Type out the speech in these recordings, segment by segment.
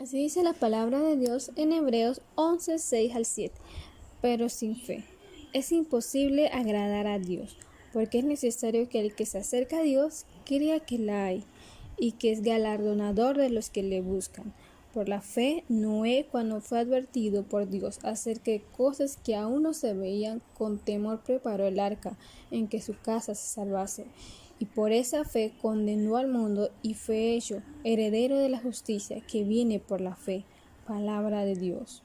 Así dice la palabra de Dios en Hebreos 11, 6 al 7. Pero sin fe es imposible agradar a Dios, porque es necesario que el que se acerca a Dios crea que la hay y que es galardonador de los que le buscan. Por la fe, Noé, cuando fue advertido por Dios acerca de cosas que aún no se veían, con temor preparó el arca en que su casa se salvase. Y por esa fe condenó al mundo y fue hecho heredero de la justicia que viene por la fe. Palabra de Dios.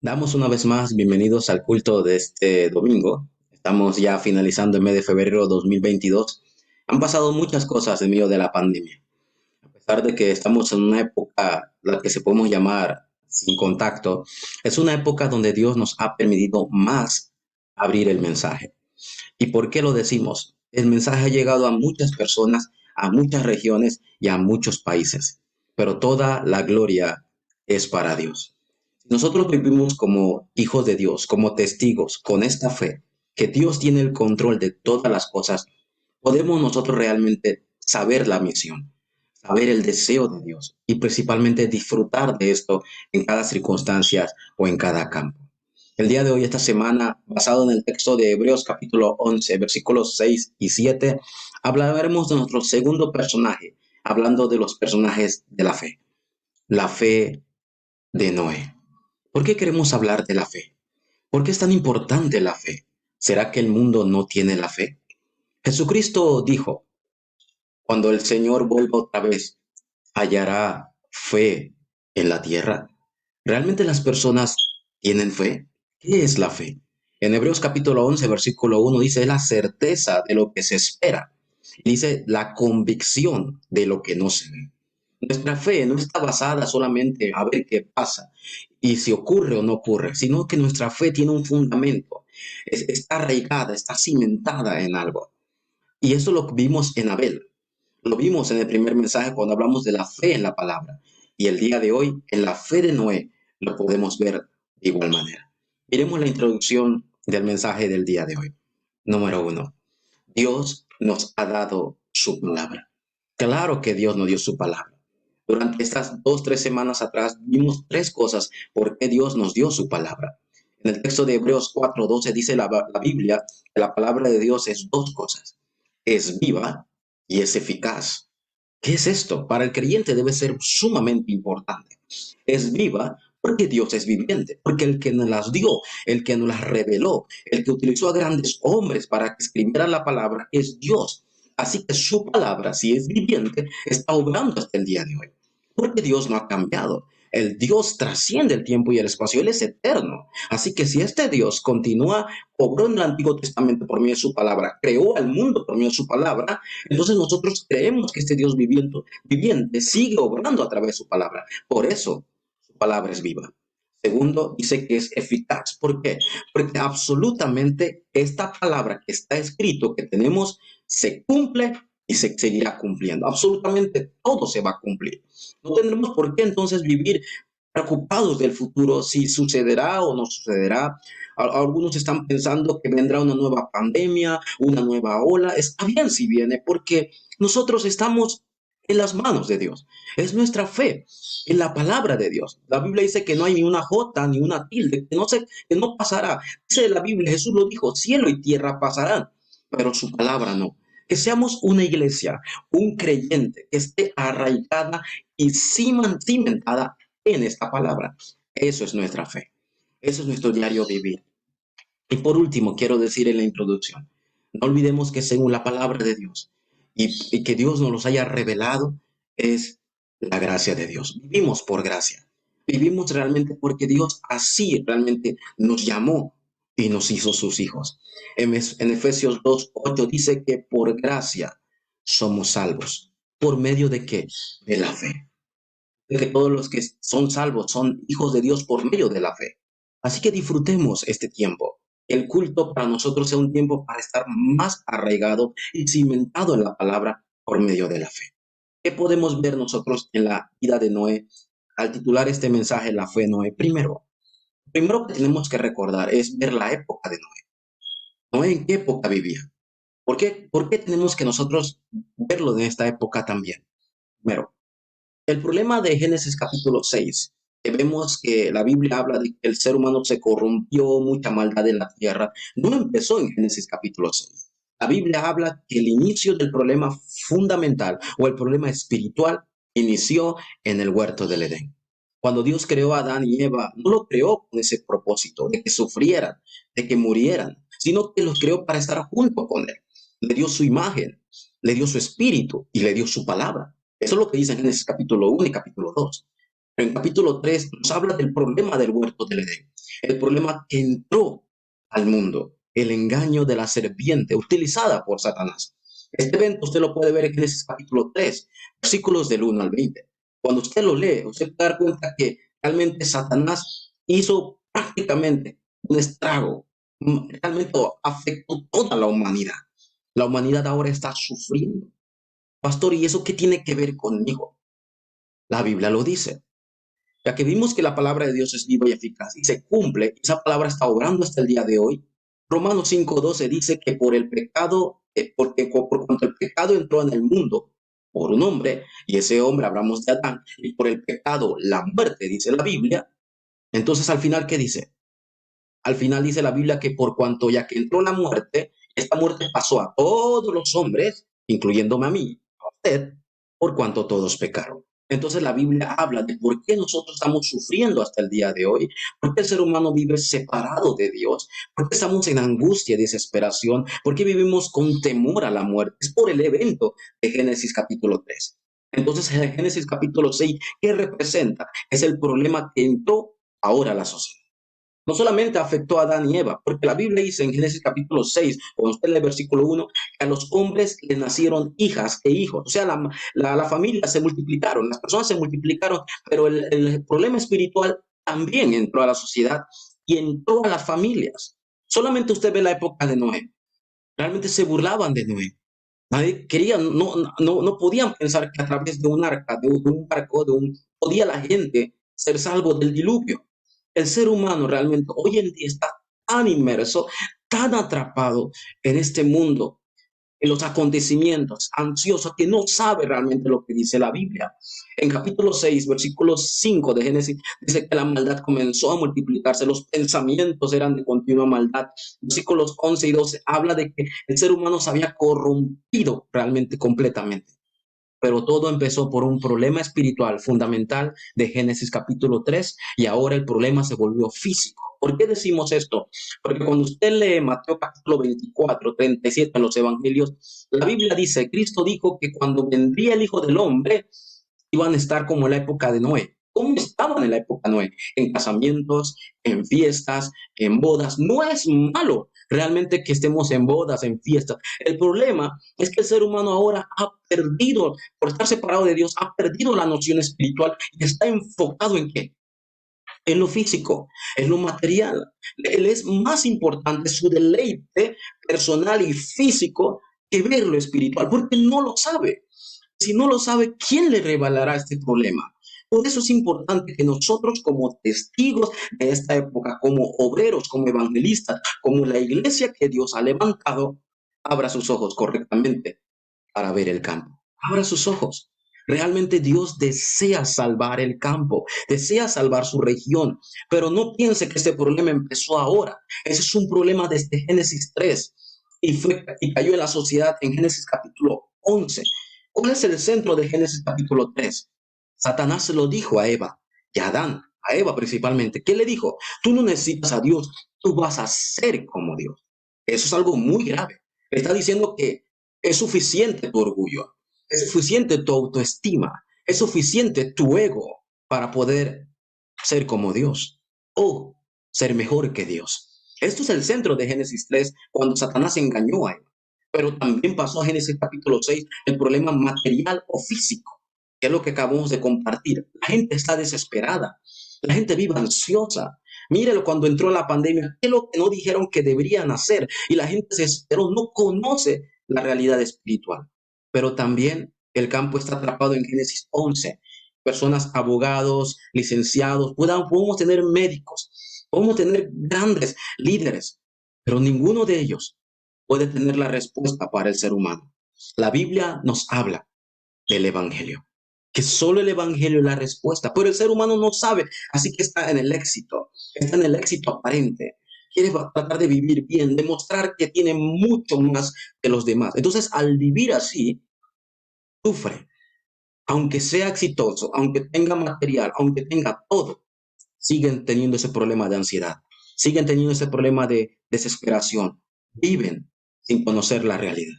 Damos una vez más bienvenidos al culto de este domingo. Estamos ya finalizando el mes de febrero 2022. Han pasado muchas cosas en medio de la pandemia. A pesar de que estamos en una época, la que se podemos llamar sin contacto, es una época donde Dios nos ha permitido más abrir el mensaje. ¿Y por qué lo decimos? El mensaje ha llegado a muchas personas, a muchas regiones y a muchos países, pero toda la gloria es para Dios. Si nosotros vivimos como hijos de Dios, como testigos, con esta fe, que Dios tiene el control de todas las cosas, podemos nosotros realmente saber la misión, saber el deseo de Dios y principalmente disfrutar de esto en cada circunstancia o en cada campo. El día de hoy, esta semana, basado en el texto de Hebreos capítulo 11, versículos 6 y 7, hablaremos de nuestro segundo personaje, hablando de los personajes de la fe de Noé. ¿Por qué queremos hablar de la fe? ¿Por qué es tan importante la fe? ¿Será que el mundo no tiene la fe? Jesucristo dijo, cuando el Señor vuelva otra vez, ¿hallará fe en la tierra? ¿Realmente las personas tienen fe? ¿Qué es la fe? En Hebreos capítulo 11, versículo 1 dice, es la certeza de lo que se espera. Dice, la convicción de lo que no se ve. Nuestra fe no está basada solamente a ver qué pasa y si ocurre o no ocurre, sino que nuestra fe tiene un fundamento, está arraigada, está cimentada en algo. Y eso lo vimos en Abel, lo vimos en el primer mensaje cuando hablamos de la fe en la palabra. Y el día de hoy, en la fe de Noé, lo podemos ver de igual manera. Miremos la introducción del mensaje del día de hoy. Número uno, Dios nos ha dado su palabra. Claro que Dios nos dio su palabra. Durante estas 2, 3 semanas atrás vimos tres cosas por qué Dios nos dio su palabra. En el texto de Hebreos 4:12 dice la Biblia que la palabra de Dios es dos cosas. Es viva y es eficaz. ¿Qué es esto? Para el creyente debe ser sumamente importante. Es viva porque Dios es viviente, porque el que nos las dio, el que nos las reveló, el que utilizó a grandes hombres para que escribieran la palabra es Dios. Así que su palabra, si es viviente, está obrando hasta el día de hoy. Porque Dios no ha cambiado. El Dios trasciende el tiempo y el espacio, Él es eterno. Así que si este Dios continúa, obró en el Antiguo Testamento por medio de su palabra, creó al mundo por medio de su palabra, entonces nosotros creemos que este Dios viviente sigue obrando a través de su palabra. Por eso su palabra es viva. Segundo, dice que es eficaz. ¿Por qué? Porque absolutamente esta palabra que está escrito, que tenemos, se cumple y se seguirá cumpliendo. Absolutamente todo se va a cumplir. No tendremos por qué entonces vivir preocupados del futuro, si sucederá o no sucederá. Algunos están pensando que vendrá una nueva pandemia, una nueva ola. Está bien si viene, porque nosotros estamos en las manos de Dios. Es nuestra fe en la palabra de Dios. La Biblia dice que no hay ni una jota ni una tilde, que no pasará. Dice la Biblia, Jesús lo dijo, cielo y tierra pasarán, pero su palabra no. Que seamos una iglesia, un creyente que esté arraigada y cimentada en esta palabra. Eso es nuestra fe. Eso es nuestro diario vivir. Y por último, quiero decir en la introducción, no olvidemos que según la palabra de Dios y que Dios nos los haya revelado, es la gracia de Dios. Vivimos por gracia. Vivimos realmente porque Dios así realmente nos llamó y nos hizo sus hijos. En Efesios 2:8 dice que por gracia somos salvos. ¿Por medio de qué? De la fe. De que todos los que son salvos son hijos de Dios por medio de la fe. Así que disfrutemos este tiempo. El culto para nosotros es un tiempo para estar más arraigado y cimentado en la palabra por medio de la fe. ¿Qué podemos ver nosotros en la vida de Noé al titular este mensaje, la fe de Noé? Primero que tenemos que recordar es ver la época de Noé. Noé en qué época vivía. ¿Por qué tenemos que nosotros verlo en esta época también? Primero, el problema de Génesis capítulo 6, que vemos que la Biblia habla de que el ser humano se corrompió, mucha maldad en la tierra, no empezó en Génesis capítulo 6. La Biblia habla que el inicio del problema fundamental o el problema espiritual inició en el huerto del Edén. Cuando Dios creó a Adán y Eva, no lo creó con ese propósito de que sufrieran, de que murieran, sino que los creó para estar junto con Él. Le dio su imagen, le dio su espíritu y le dio su palabra. Eso es lo que dice en Génesis capítulo 1 y capítulo 2. Pero en capítulo 3 nos habla del problema del huerto del Edén, el problema que entró al mundo, el engaño de la serpiente utilizada por Satanás. Este evento usted lo puede ver en Génesis capítulo 3, versículos del 1 al 20. Cuando usted lo lee, usted puede dar cuenta que realmente Satanás hizo prácticamente un estrago, realmente afectó toda la humanidad. La humanidad ahora está sufriendo. Pastor, ¿y eso qué tiene que ver conmigo? La Biblia lo dice. Ya que vimos que la palabra de Dios es viva y eficaz y se cumple, esa palabra está obrando hasta el día de hoy. Romanos 5:12 dice que por el pecado, por cuanto el pecado entró en el mundo por un hombre, y ese hombre hablamos de Adán, y por el pecado la muerte, dice la Biblia. Entonces al final, ¿qué dice? Al final dice la Biblia que por cuanto ya que entró la muerte, esta muerte pasó a todos los hombres, incluyéndome a mí, a usted, por cuanto todos pecaron. Entonces la Biblia habla de por qué nosotros estamos sufriendo hasta el día de hoy, por qué el ser humano vive separado de Dios, por qué estamos en angustia y desesperación, por qué vivimos con temor a la muerte. Es por el evento de Génesis capítulo 3. Entonces en Génesis capítulo 6, ¿qué representa? Es el problema que entró ahora a la sociedad. No solamente afectó a Adán y Eva, porque la Biblia dice en Génesis capítulo 6, cuando usted lee el versículo 1, que a los hombres les nacieron hijas e hijos. O sea, la familia se multiplicaron, las personas se multiplicaron, pero el problema espiritual también entró a la sociedad y entró a las familias. Solamente usted ve la época de Noé. Realmente se burlaban de Noé. Nadie quería, no podían pensar que a través de un arca, de un barco, podía la gente ser salvo del diluvio. El ser humano realmente hoy en día está tan inmerso, tan atrapado en este mundo, en los acontecimientos, ansioso, que no sabe realmente lo que dice la Biblia. En capítulo 6, versículo 5 de Génesis, dice que la maldad comenzó a multiplicarse, los pensamientos eran de continua maldad. Versículos 11 y 12 habla de que el ser humano se había corrompido realmente completamente. Pero todo empezó por un problema espiritual fundamental de Génesis capítulo 3 y ahora el problema se volvió físico. ¿Por qué decimos esto? Porque cuando usted lee Mateo capítulo 24, 37 en los evangelios, la Biblia dice, Cristo dijo que cuando vendría el Hijo del Hombre, iban a estar como en la época de Noé. ¿Cómo estaban en la época de Noé? En casamientos, en fiestas, en bodas. No es malo realmente que estemos en bodas, en fiestas. El problema es que el ser humano ahora ha perdido, por estar separado de Dios, ha perdido la noción espiritual y está enfocado en qué? En lo físico, en lo material. Él es más importante su deleite personal y físico que ver lo espiritual, porque no lo sabe. Si no lo sabe, ¿quién le revelará este problema? Por eso es importante que nosotros como testigos de esta época, como obreros, como evangelistas, como la iglesia que Dios ha levantado, abra sus ojos correctamente para ver el campo. Abra sus ojos. Realmente Dios desea salvar el campo, desea salvar su región, pero no piense que este problema empezó ahora. Ese es un problema desde Génesis 3 y cayó en la sociedad en Génesis capítulo 11. ¿Cuál es el centro de Génesis capítulo 3? Satanás se lo dijo a Eva y a Adán, a Eva principalmente. ¿Qué le dijo? Tú no necesitas a Dios, tú vas a ser como Dios. Eso es algo muy grave. Le está diciendo que es suficiente tu orgullo, es suficiente tu autoestima, es suficiente tu ego para poder ser como Dios o ser mejor que Dios. Esto es el centro de Génesis 3 cuando Satanás engañó a Eva. Pero también pasó a Génesis capítulo 6 el problema material o físico, que es lo que acabamos de compartir. La gente está desesperada, la gente vive ansiosa. Mírelo cuando entró la pandemia, ¿qué es lo que no dijeron que deberían hacer? Y la gente se desesperó, no conoce la realidad espiritual. Pero también el campo está atrapado en Génesis 11. Personas, abogados, licenciados, podemos tener médicos, podemos tener grandes líderes, pero ninguno de ellos puede tener la respuesta para el ser humano. La Biblia nos habla del Evangelio. que solo el Evangelio es la respuesta, pero el ser humano no sabe, así que está en el éxito aparente. Quiere tratar de vivir bien, demostrar que tiene mucho más que los demás. Entonces, al vivir así, sufre, aunque sea exitoso, aunque tenga material, aunque tenga todo, siguen teniendo ese problema de ansiedad, siguen teniendo ese problema de desesperación, viven sin conocer la realidad.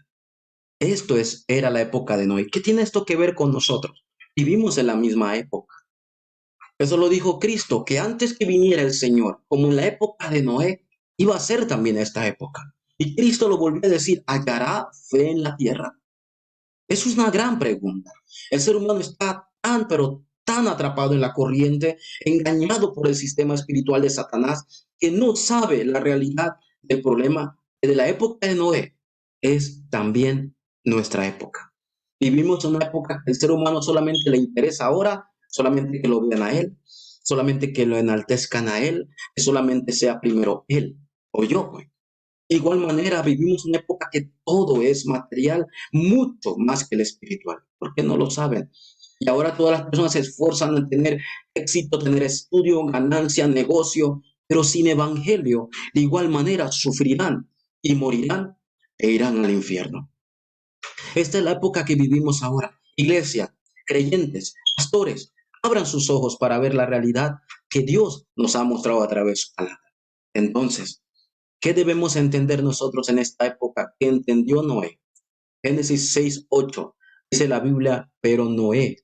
Era la época de Noé. ¿Qué tiene esto que ver con nosotros? Vivimos en la misma época. Eso lo dijo Cristo, que antes que viniera el Señor, como en la época de Noé, iba a ser también esta época. Y Cristo lo volvió a decir, ¿hallará fe en la tierra? Eso es una gran pregunta. El ser humano está tan, pero tan atrapado en la corriente, engañado por el sistema espiritual de Satanás, que no sabe la realidad del problema que de la época de Noé es también nuestra época. Vivimos en una época que el ser humano solamente le interesa ahora, solamente que lo vean a él, solamente que lo enaltezcan a él, que solamente sea primero él o yo, pues. De igual manera, vivimos una época que todo es material, mucho más que el espiritual, porque no lo saben. Y ahora todas las personas se esfuerzan en tener éxito, tener estudio, ganancia, negocio, pero sin evangelio, de igual manera sufrirán y morirán e irán al infierno. Esta es la época que vivimos ahora. Iglesia, creyentes, pastores, abran sus ojos para ver la realidad que Dios nos ha mostrado a través de su palabra. Entonces, ¿qué debemos entender nosotros en esta época que entendió Noé? Génesis 6:8 dice la Biblia, pero Noé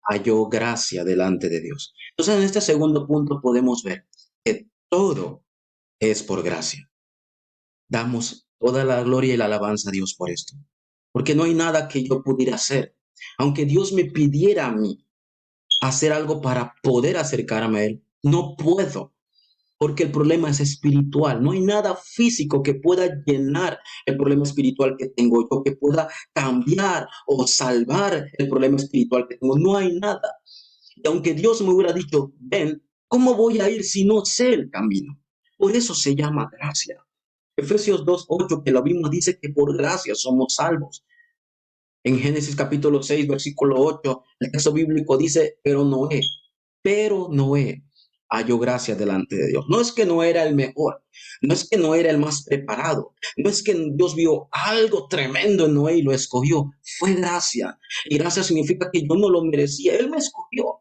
halló gracia delante de Dios. Entonces, en este segundo punto podemos ver que todo es por gracia. Damos toda la gloria y la alabanza a Dios por esto, porque no hay nada que yo pudiera hacer. Aunque Dios me pidiera a mí hacer algo para poder acercarme a Él, no puedo, porque el problema es espiritual. No hay nada físico que pueda llenar el problema espiritual que tengo yo, que pueda cambiar o salvar el problema espiritual que tengo. No hay nada. Y aunque Dios me hubiera dicho, ven, ¿cómo voy a ir si no sé el camino? Por eso se llama gracia. Efesios 2:8, que lo vimos, dice que por gracia somos salvos. En Génesis capítulo 6, versículo 8, el texto bíblico dice, pero Noé halló gracia delante de Dios. No es que no era el mejor, no es que no era el más preparado, no es que Dios vio algo tremendo en Noé y lo escogió, fue gracia. Y gracia significa que yo no lo merecía, Él me escogió.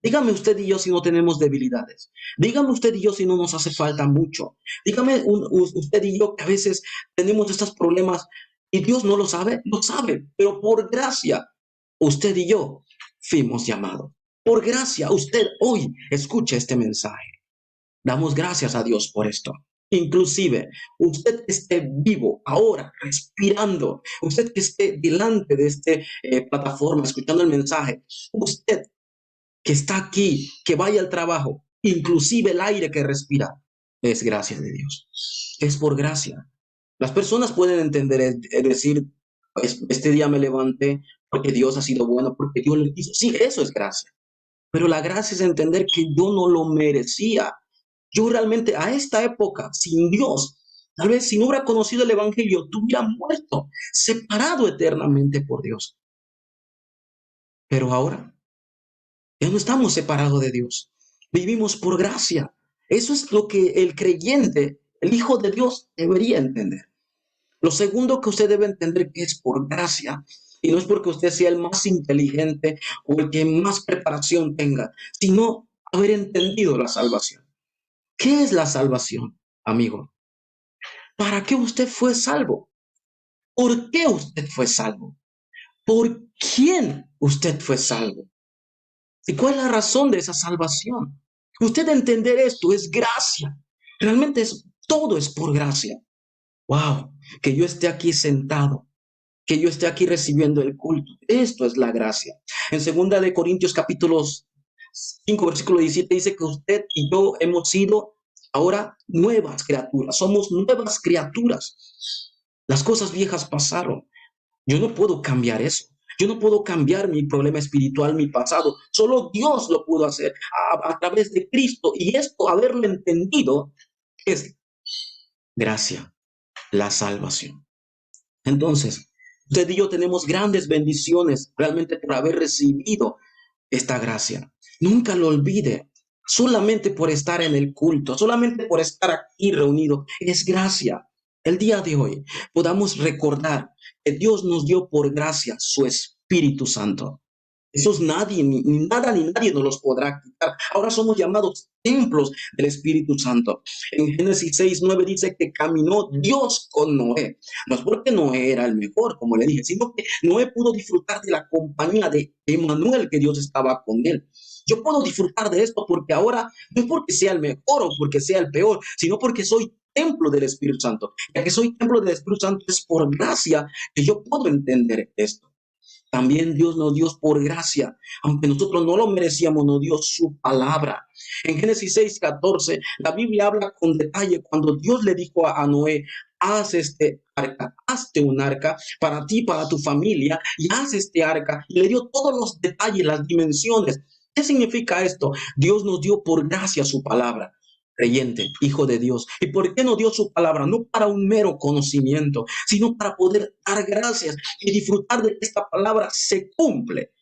Dígame usted y yo si no tenemos debilidades. Dígame usted y yo si no nos hace falta mucho. Dígame usted y yo que a veces tenemos estos problemas y Dios no lo sabe, pero por gracia, usted y yo fuimos llamados. Por gracia, usted hoy escucha este mensaje. Damos gracias a Dios por esto. Inclusive, usted que esté vivo ahora, respirando, usted que esté delante de esta plataforma, escuchando el mensaje, usted que está aquí, que vaya al trabajo, inclusive el aire que respira, es gracia de Dios. Es por gracia. Las personas pueden entender, es decir, este día me levanté porque Dios ha sido bueno, porque Dios le hizo. Sí, eso es gracia. Pero la gracia es entender que yo no lo merecía. Yo realmente a esta época, sin Dios, tal vez si no hubiera conocido el Evangelio, tuviera muerto, separado eternamente por Dios. Pero ahora ya no estamos separados de Dios. Vivimos por gracia. Eso es lo que el creyente, el Hijo de Dios, debería entender. Lo segundo que usted debe entender que es por gracia. Y no es porque usted sea el más inteligente o el que más preparación tenga, sino haber entendido la salvación. ¿Qué es la salvación, amigo? ¿Para qué usted fue salvo? ¿Por qué usted fue salvo? ¿Por quién usted fue salvo? ¿Y cuál es la razón de esa salvación? Usted entender esto es gracia. Realmente todo es por gracia. Wow, que yo esté aquí sentado, que yo esté aquí recibiendo el culto. Esto es la gracia. En segunda de Corintios capítulo 5 versículo 17 dice que usted y yo hemos sido ahora nuevas criaturas. Somos nuevas criaturas. Las cosas viejas pasaron. Yo no puedo cambiar eso. Yo no puedo cambiar mi problema espiritual, mi pasado. Solo Dios lo pudo hacer a través de Cristo. Y esto, haberlo entendido, es gracia, la salvación. Entonces, usted y yo tenemos grandes bendiciones realmente por haber recibido esta gracia. Nunca lo olvide. Solamente por estar en el culto, solamente por estar aquí reunido, es gracia. El día de hoy podamos recordar que Dios nos dio por gracia su Espíritu Santo. Esos nadie, ni nada ni nadie nos los podrá quitar. Ahora somos llamados templos del Espíritu Santo. En Génesis 6:9 dice que caminó Dios con Noé. No es porque Noé era el mejor, como le dije, sino que Noé pudo disfrutar de la compañía de Emmanuel, que Dios estaba con él. Yo puedo disfrutar de esto porque ahora no es porque sea el mejor o porque sea el peor, sino porque soy templo del Espíritu Santo. Ya que soy templo del Espíritu Santo es por gracia que yo puedo entender esto. También Dios nos dio por gracia, aunque nosotros no lo merecíamos, nos dio su palabra. En Génesis 6:14, la Biblia habla con detalle cuando Dios le dijo a Noé, haz este arca, hazte un arca para ti, para tu familia, y haz este arca. Y le dio todos los detalles, las dimensiones. ¿Qué significa esto? Dios nos dio por gracia su palabra. Creyente, hijo de Dios. ¿Y por qué no dio su palabra? No para un mero conocimiento, sino para poder dar gracias y disfrutar de que esta palabra se cumple.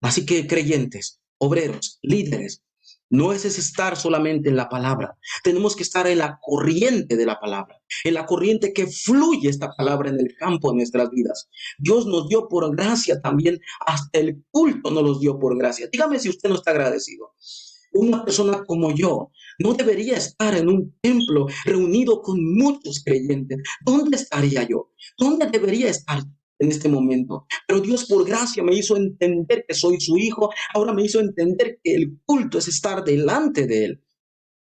Así que creyentes, obreros, líderes, no es estar solamente en la palabra. Tenemos que estar en la corriente de la palabra, en la corriente que fluye esta palabra en el campo de nuestras vidas. Dios nos dio por gracia también, hasta el culto nos los dio por gracia. Dígame si usted no está agradecido. Una persona como yo no debería estar en un templo reunido con muchos creyentes. ¿Dónde estaría yo? ¿Dónde debería estar en este momento? Pero Dios por gracia me hizo entender que soy su hijo. Ahora me hizo entender que el culto es estar delante de Él.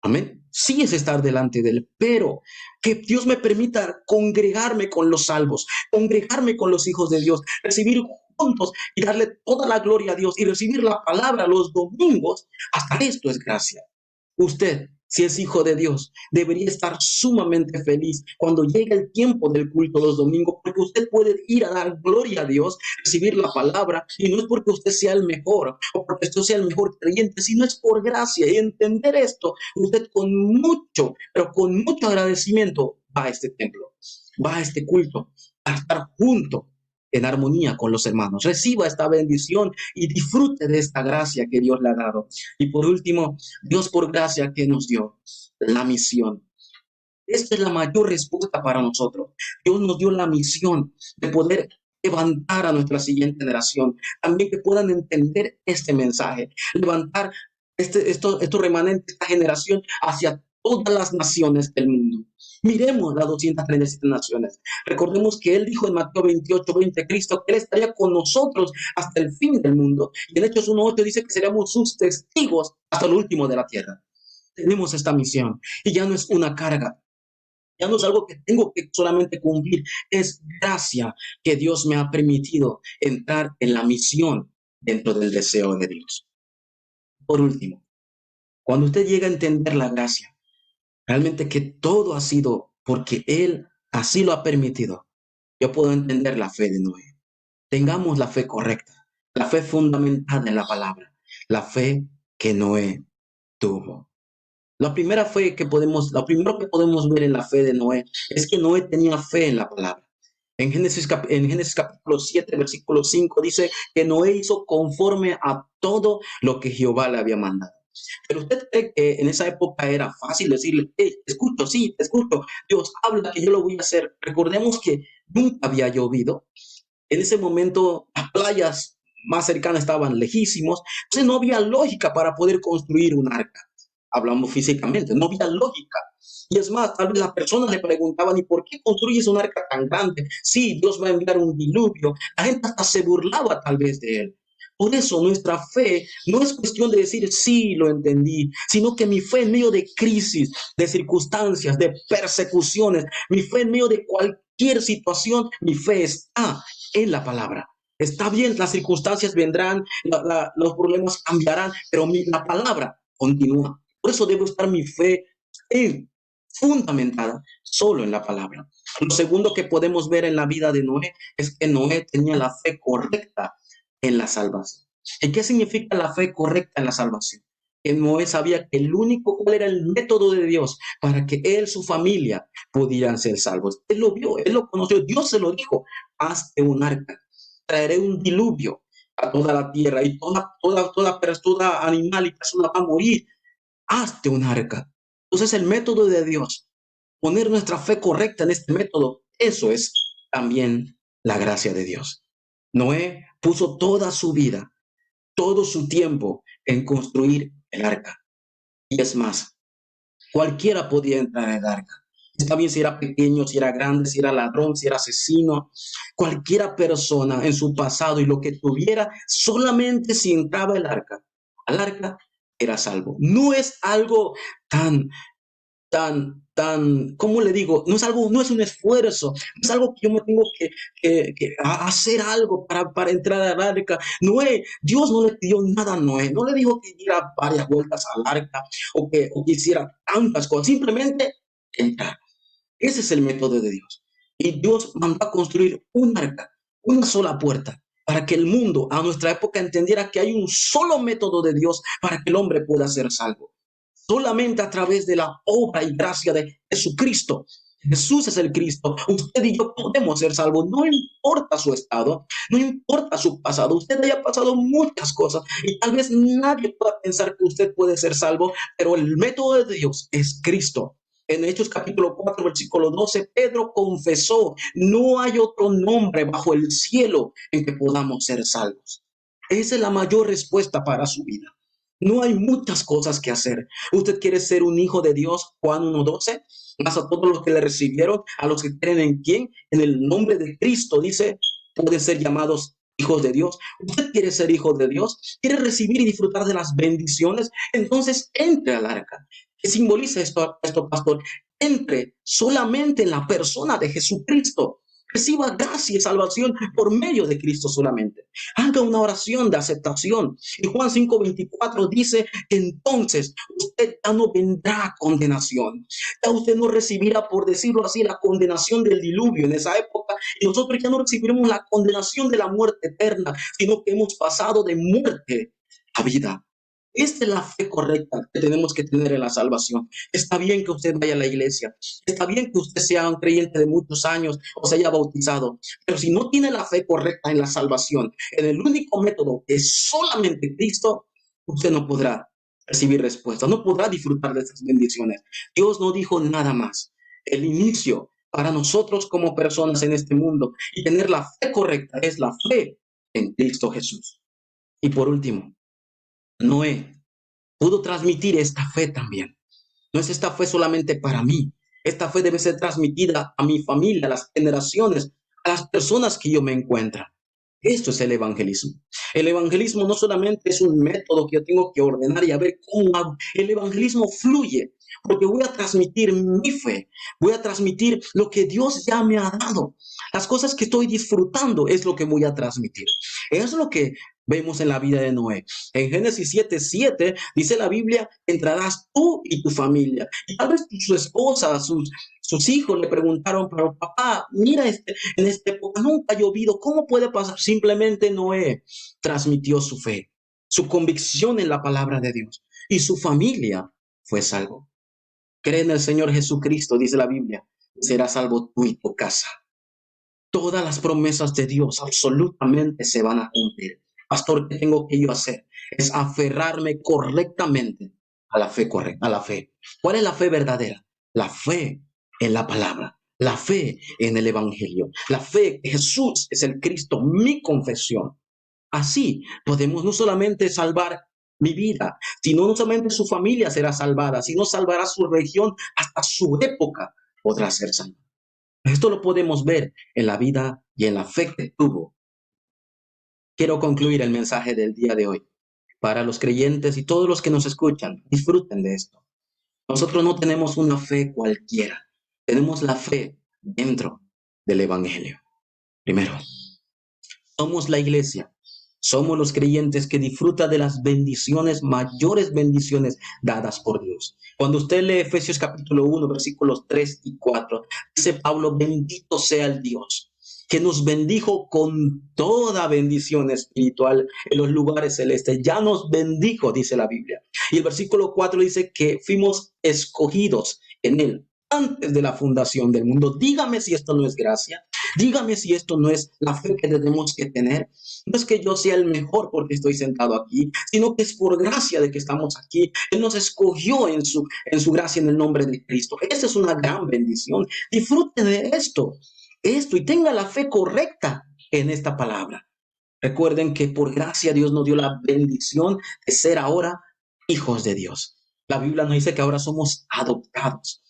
Amén. Sí es estar delante de Él, pero que Dios me permita congregarme con los salvos, congregarme con los hijos de Dios, recibir juntos y darle toda la gloria a Dios y recibir la palabra los domingos. Hasta esto es gracia. Usted, si es hijo de Dios, debería estar sumamente feliz cuando llegue el tiempo del culto los domingos, porque usted puede ir a dar gloria a Dios, recibir la palabra, y no es porque usted sea el mejor o porque usted sea el mejor creyente, sino es por gracia. Y entender esto, usted con mucho, pero con mucho agradecimiento va a este templo, va a este culto, a estar junto en armonía con los hermanos. Reciba esta bendición y disfrute de esta gracia que Dios le ha dado. Y por último, Dios por gracia que nos dio la misión. Esta es la mayor respuesta para nosotros. Dios nos dio la misión de poder levantar a nuestra siguiente generación, también que puedan entender este mensaje, levantar estos remanentes, esta generación hacia todas las naciones del mundo. Miremos las 237 naciones. Recordemos que Él dijo en Mateo 28:20, Cristo, que Él estaría con nosotros hasta el fin del mundo. Y en Hechos 1:8 dice que seríamos sus testigos hasta el último de la tierra. Tenemos esta misión y ya no es una carga, ya no es algo que tengo que solamente cumplir, es gracia que Dios me ha permitido entrar en la misión dentro del deseo de Dios. Por último, cuando usted llega a entender la gracia, realmente que todo ha sido porque Él así lo ha permitido, yo puedo entender la fe de Noé. Tengamos la fe correcta, la fe fundamentada en la palabra, la fe que Noé tuvo. Lo primero que podemos ver en la fe de Noé es que Noé tenía fe en la palabra. En Génesis capítulo 7, versículo 5 dice que Noé hizo conforme a todo lo que Jehová le había mandado. Pero usted cree que en esa época era fácil decirle, hey, te escucho, sí, te escucho, Dios habla que yo lo voy a hacer. Recordemos que nunca había llovido. En ese momento las playas más cercanas estaban lejísimos, entonces no había lógica para poder construir un arca. Hablamos físicamente, no había lógica. Y es más, tal vez las personas le preguntaban, ¿y por qué construyes un arca tan grande? Sí, Dios va a enviar un diluvio. La gente hasta se burlaba tal vez de él. Por eso nuestra fe no es cuestión de decir, sí, lo entendí, sino que mi fe en medio de crisis, de circunstancias, de persecuciones, mi fe en medio de cualquier situación, mi fe está en la palabra. Está bien, las circunstancias vendrán, los problemas cambiarán, pero la palabra continúa. Por eso debo estar mi fe fundamentada solo en la palabra. Lo segundo que podemos ver en la vida de Noé es que Noé tenía la fe correcta en la salvación. ¿Y qué significa la fe correcta en la salvación? Que Noé sabía que el único, cuál era el método de Dios para que él, su familia, pudieran ser salvos. Él lo vio, él lo conoció, Dios se lo dijo, hazte un arca, traeré un diluvio. a toda la tierra y toda animal y persona va a morir. Hazte un arca. Entonces el método de Dios, poner nuestra fe correcta en este método, eso es también la gracia de Dios. Noé puso toda su vida, todo su tiempo en construir el arca. Y es más, cualquiera podía entrar al arca. Está bien si era pequeño, si era grande, si era ladrón, si era asesino. Cualquiera persona en su pasado y lo que tuviera, solamente si entraba al arca era salvo. No es algo tan ¿cómo le digo? No es algo, no es un esfuerzo, no es algo que yo me tengo que hacer algo para entrar al arca. Noé, Dios no le pidió nada a Noé, no le dijo que diera varias vueltas al arca o que hiciera tantas cosas, simplemente entrar. Ese es el método de Dios. Y Dios mandó a construir un arca, una sola puerta, para que el mundo a nuestra época entendiera que hay un solo método de Dios para que el hombre pueda ser salvo. Solamente a través de la obra y gracia de Jesucristo. Jesús es el Cristo. Usted y yo podemos ser salvos. No importa su estado, no importa su pasado. Usted haya pasado muchas cosas y tal vez nadie pueda pensar que usted puede ser salvo, pero el método de Dios es Cristo. En Hechos capítulo 4, versículo 12, Pedro confesó, no hay otro nombre bajo el cielo en que podamos ser salvos. Esa es la mayor respuesta para su vida. No hay muchas cosas que hacer. Usted quiere ser un hijo de Dios, Juan 1:12, más a todos los que le recibieron, a los que creen en quién, en el nombre de Cristo, dice, pueden ser llamados hijos de Dios. Usted quiere ser hijo de Dios, quiere recibir y disfrutar de las bendiciones, entonces entre al arca. ¿Qué simboliza esto, pastor? Entre solamente en la persona de Jesucristo. Reciba gracia y salvación por medio de Cristo solamente. Haga una oración de aceptación. Y Juan 5:24 dice que entonces usted ya no vendrá a condenación. Ya usted no recibirá, por decirlo así, la condenación del diluvio en esa época. Y nosotros ya no recibiremos la condenación de la muerte eterna, sino que hemos pasado de muerte a vida. Esta es la fe correcta que tenemos que tener en la salvación. Está bien que usted vaya a la iglesia. Está bien que usted sea un creyente de muchos años o se haya bautizado. Pero si no tiene la fe correcta en la salvación, en el único método que es solamente Cristo, usted no podrá recibir respuesta, no podrá disfrutar de esas bendiciones. Dios no dijo nada más. El inicio para nosotros como personas en este mundo y tener la fe correcta es la fe en Cristo Jesús. Y por último, Noé pudo transmitir esta fe también. No es esta fe solamente para mí. Esta fe debe ser transmitida a mi familia, a las generaciones, a las personas que yo me encuentro. Esto es el evangelismo. El evangelismo no solamente es un método que yo tengo que ordenar y a ver cómo hago. El evangelismo fluye porque voy a transmitir mi fe. Voy a transmitir lo que Dios ya me ha dado. Las cosas que estoy disfrutando es lo que voy a transmitir. Es lo que vemos en la vida de Noé. En Génesis 7:7 dice la Biblia, entrarás tú y tu familia. Y tal vez su esposa, sus hijos le preguntaron, pero papá, mira, en esta época nunca ha llovido, ¿cómo puede pasar? Simplemente Noé transmitió su fe, su convicción en la palabra de Dios y su familia fue salvo. Cree en el Señor Jesucristo, dice la Biblia, serás salvo tú y tu casa. Todas las promesas de Dios absolutamente se van a cumplir. Pastor, ¿qué tengo que yo hacer? Es aferrarme correctamente a la fe correcta, a la fe. ¿Cuál es la fe verdadera? La fe en la palabra, la fe en el evangelio, la fe que Jesús es el Cristo, mi confesión. Así podemos no solamente salvar mi vida, sino no solamente su familia será salvada, sino salvará su región, hasta su época podrá ser salva. Esto lo podemos ver en la vida y en la fe que tuvo. Quiero concluir el mensaje del día de hoy. Para los creyentes y todos los que nos escuchan, disfruten de esto. Nosotros no tenemos una fe cualquiera. Tenemos la fe dentro del Evangelio. Primero, somos la iglesia. Somos los creyentes que disfrutan de las bendiciones, mayores bendiciones dadas por Dios. Cuando usted lee Efesios capítulo 1, versículos 3 y 4, dice Pablo, bendito sea el Dios que nos bendijo con toda bendición espiritual en los lugares celestes. Ya nos bendijo, dice la Biblia. Y el versículo 4 dice que fuimos escogidos en Él antes de la fundación del mundo. Dígame si esto no es gracia. Dígame si esto no es la fe que tenemos que tener. No es que yo sea el mejor porque estoy sentado aquí, sino que es por gracia de que estamos aquí. Él nos escogió en su gracia en el nombre de Cristo. Esa es una gran bendición. Disfrute de esto y tenga la fe correcta en esta palabra. Recuerden que por gracia Dios nos dio la bendición de ser ahora hijos de Dios. La Biblia nos dice que ahora somos adoptados.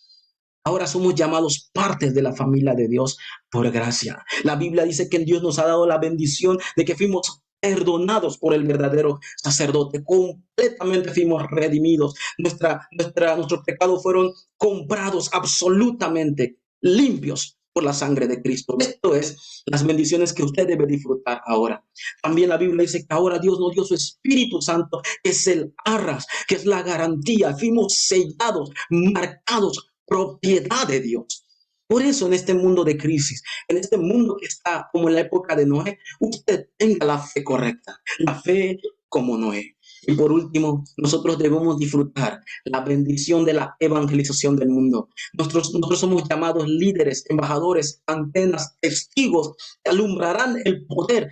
Ahora somos llamados partes de la familia de Dios por gracia. La Biblia dice que Dios nos ha dado la bendición de que fuimos perdonados por el verdadero sacerdote. Completamente fuimos redimidos. Nuestros pecados fueron comprados absolutamente limpios por la sangre de Cristo. Esto es las bendiciones que usted debe disfrutar ahora. También la Biblia dice que ahora Dios nos dio su Espíritu Santo, que es el arras, que es la garantía. Fuimos sellados, marcados, propiedad de Dios. Por eso en este mundo de crisis, en este mundo que está como en la época de Noé, usted tenga la fe correcta, la fe como Noé. Y por último, nosotros debemos disfrutar la bendición de la evangelización del mundo. Nosotros somos llamados líderes, embajadores, antenas, testigos que alumbrarán el poder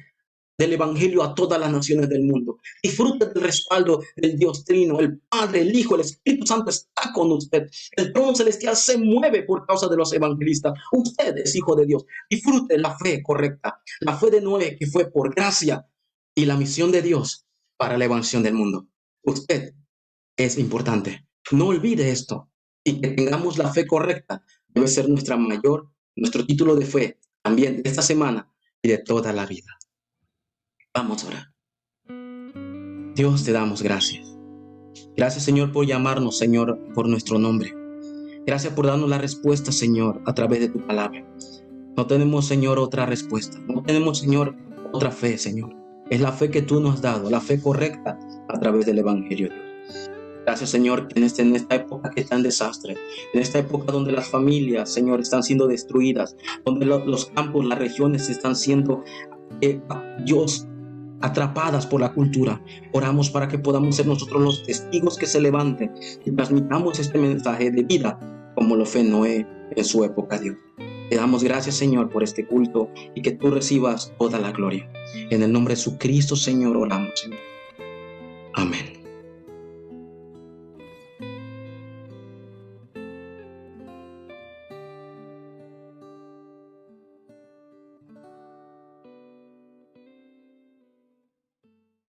del evangelio a todas las naciones del mundo. Disfrute del respaldo del Dios Trino, el Padre, el Hijo, el Espíritu Santo está con usted. El trono celestial se mueve por causa de los evangelistas. Usted es hijo de Dios. Disfrute la fe correcta, la fe de Noé que fue por gracia y la misión de Dios para la evangelización del mundo. Usted es importante. No olvide esto y que tengamos la fe correcta. Debe ser nuestro título de fe también de esta semana y de toda la vida. Vamos a orar. Dios, te damos gracias. Gracias, Señor, por llamarnos, Señor, por nuestro nombre. Gracias por darnos la respuesta, Señor, a través de tu palabra. No tenemos, Señor, otra respuesta. No tenemos, Señor, otra fe, Señor. Es la fe que tú nos has dado, la fe correcta a través del Evangelio, Dios. Gracias, Señor, que en esta época que está en desastre, en esta época donde las familias, Señor, están siendo destruidas, donde los campos, las regiones están siendo, Dios, atrapadas por la cultura. Oramos para que podamos ser nosotros los testigos que se levanten y transmitamos este mensaje de vida como lo fue Noé en su época, Dios. Te damos gracias, Señor, por este culto y que tú recibas toda la gloria. En el nombre de Jesucristo, Señor, oramos, Señor. Amén.